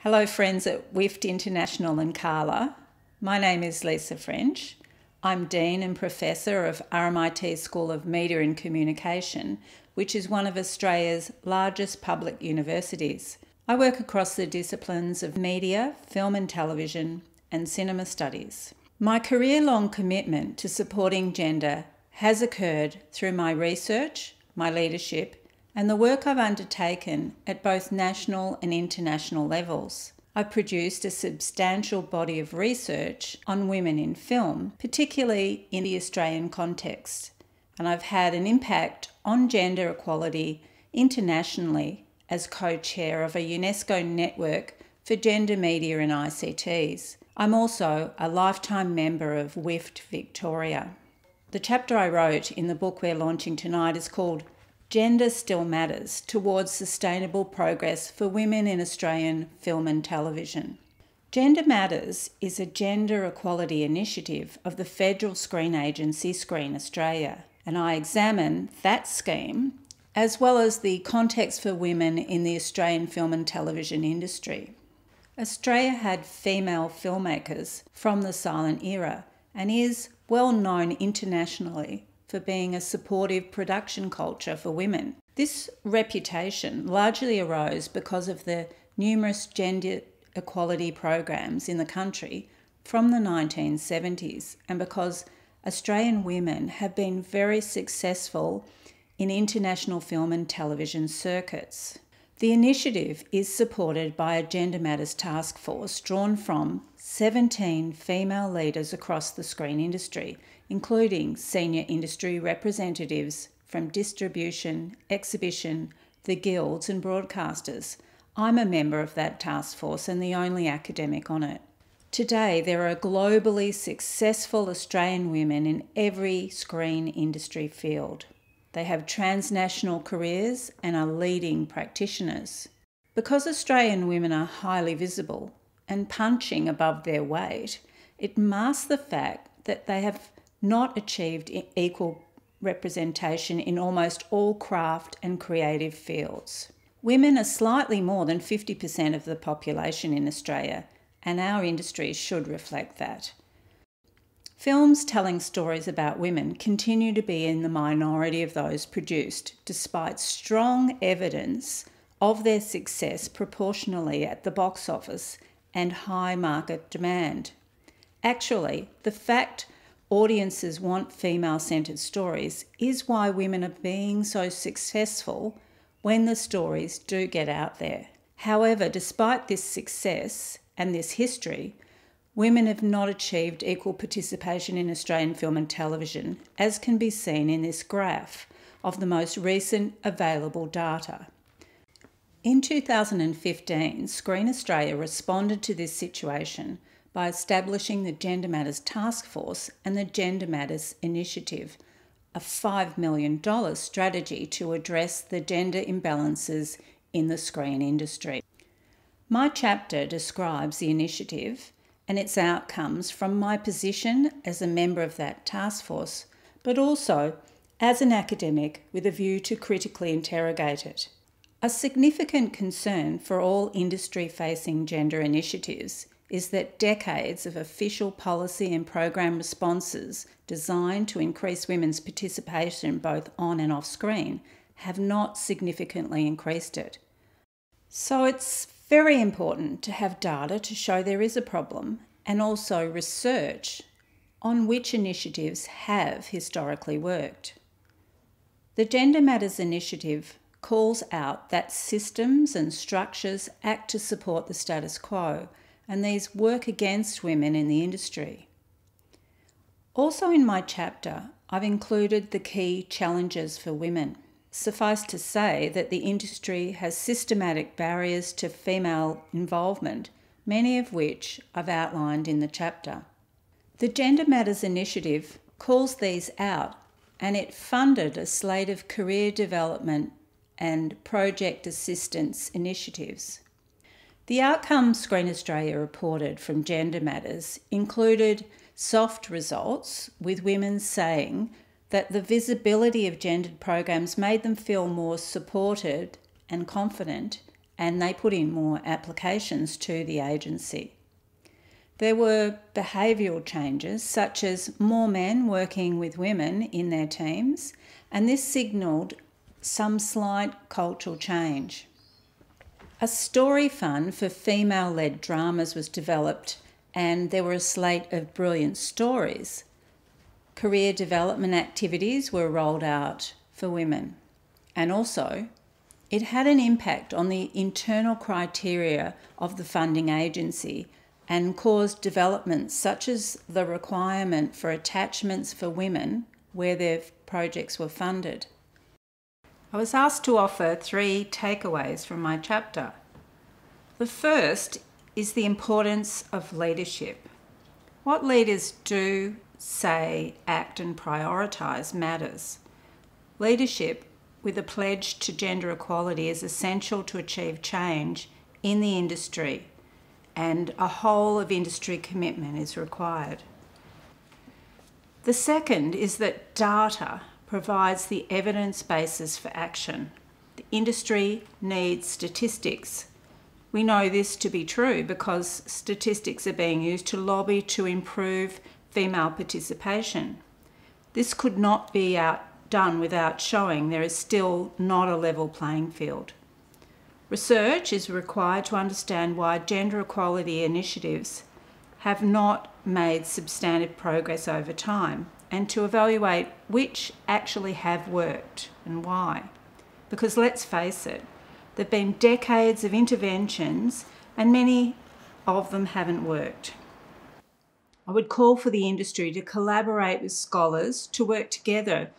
Hello friends at WIFT International and Carla. My name is Lisa French. I'm Dean and Professor of RMIT School of Media and Communication, which is one of Australia's largest public universities. I work across the disciplines of media, film and television, and cinema studies. My career-long commitment to supporting gender has occurred through my research, my leadership, and the work I've undertaken at both national and international levels. I've produced a substantial body of research on women in film, particularly in the Australian context, and I've had an impact on gender equality internationally as co-chair of a UNESCO network for gender media and ICTs. I'm also a lifetime member of WIFT Victoria. The chapter I wrote in the book we're launching tonight is called Gender Still Matters Towards Sustainable Progress for Women in Australian Film and Television. Gender Matters is a gender equality initiative of the federal screen agency Screen Australia, and I examine that scheme as well as the context for women in the Australian film and television industry. Australia had female filmmakers from the silent era and is well known internationally for being a supportive production culture for women. This reputation largely arose because of the numerous gender equality programs in the country from the 1970s and because Australian women have been very successful in international film and television circuits. The initiative is supported by a Gender Matters task force drawn from 17 female leaders across the screen industry, including senior industry representatives from distribution, exhibition, the guilds and broadcasters. I'm a member of that task force and the only academic on it. Today, there are globally successful Australian women in every screen industry field. They have transnational careers and are leading practitioners. Because Australian women are highly visible and punching above their weight, it masks the fact that they have not achieved equal representation in almost all craft and creative fields. Women are slightly more than 50% of the population in Australia, and our industry should reflect that. Films telling stories about women continue to be in the minority of those produced, despite strong evidence of their success proportionally at the box office and high market demand. Actually, the fact audiences want female-centred stories is why women are being so successful when the stories do get out there. However, despite this success and this history, women have not achieved equal participation in Australian film and television, as can be seen in this graph of the most recent available data. In 2015, Screen Australia responded to this situation by establishing the Gender Matters Task Force and the Gender Matters Initiative, a $5 million strategy to address the gender imbalances in the screen industry. My chapter describes the initiative and its outcomes from my position as a member of that task force, but also as an academic with a view to critically interrogate it. A significant concern for all industry-facing gender initiatives is that decades of official policy and program responses designed to increase women's participation both on and off screen have not significantly increased it. So it's very important to have data to show there is a problem and also research on which initiatives have historically worked. The Gender Matters Initiative calls out that systems and structures act to support the status quo, and these work against women in the industry. Also in my chapter, I've included the key challenges for women. Suffice to say that the industry has systematic barriers to female involvement, many of which I've outlined in the chapter. The Gender Matters Initiative calls these out, and it funded a slate of career development and project assistance initiatives. The outcomes Screen Australia reported from Gender Matters included soft results, with women saying that the visibility of gendered programs made them feel more supported and confident and they put in more applications to the agency. There were behavioural changes, such as more men working with women in their teams, and this signalled some slight cultural change. A story fund for female-led dramas was developed, and there were a slate of brilliant stories. Career development activities were rolled out for women, and also it had an impact on the internal criteria of the funding agency and caused developments such as the requirement for attachments for women where their projects were funded. I was asked to offer 3 takeaways from my chapter. The first is the importance of leadership. What leaders do, say, act and prioritise matters. Leadership with a pledge to gender equality is essential to achieve change in the industry, and a whole of industry commitment is required. The second is that data provides the evidence basis for action. The industry needs statistics. We know this to be true because statistics are being used to lobby to improve female participation. This could not be done without showing there is still not a level playing field. Research is required to understand why gender equality initiatives have not made substantive progress over time, and to evaluate which actually have worked and why. Because let's face it, there have been decades of interventions and many of them haven't worked. I would call for the industry to collaborate with scholars to work together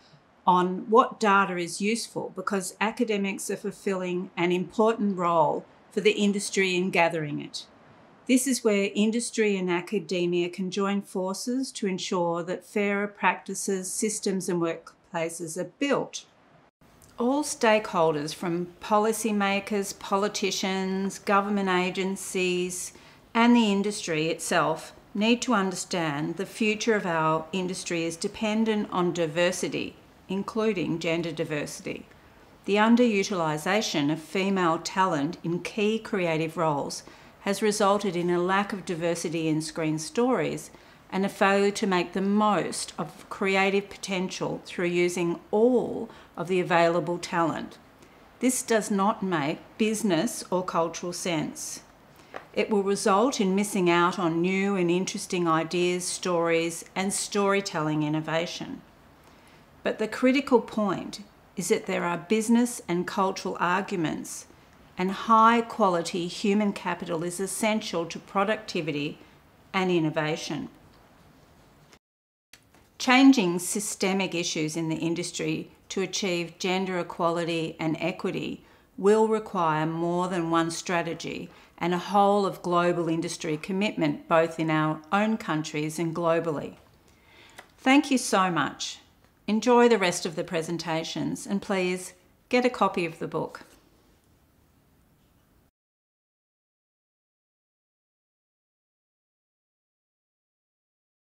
on what data is useful, because academics are fulfilling an important role for the industry in gathering it. This is where industry and academia can join forces to ensure that fairer practices, systems and workplaces are built. All stakeholders, from policymakers, politicians, government agencies and the industry itself, need to understand the future of our industry is dependent on diversity, including gender diversity. The underutilisation of female talent in key creative roles has resulted in a lack of diversity in screen stories and a failure to make the most of creative potential through using all of the available talent. This does not make business or cultural sense. It will result in missing out on new and interesting ideas, stories, and storytelling innovation. But the critical point is that there are business and cultural arguments, and high-quality human capital is essential to productivity and innovation. Changing systemic issues in the industry to achieve gender equality and equity will require more than one strategy and a whole of global industry commitment, both in our own countries and globally. Thank you so much. Enjoy the rest of the presentations and please get a copy of the book.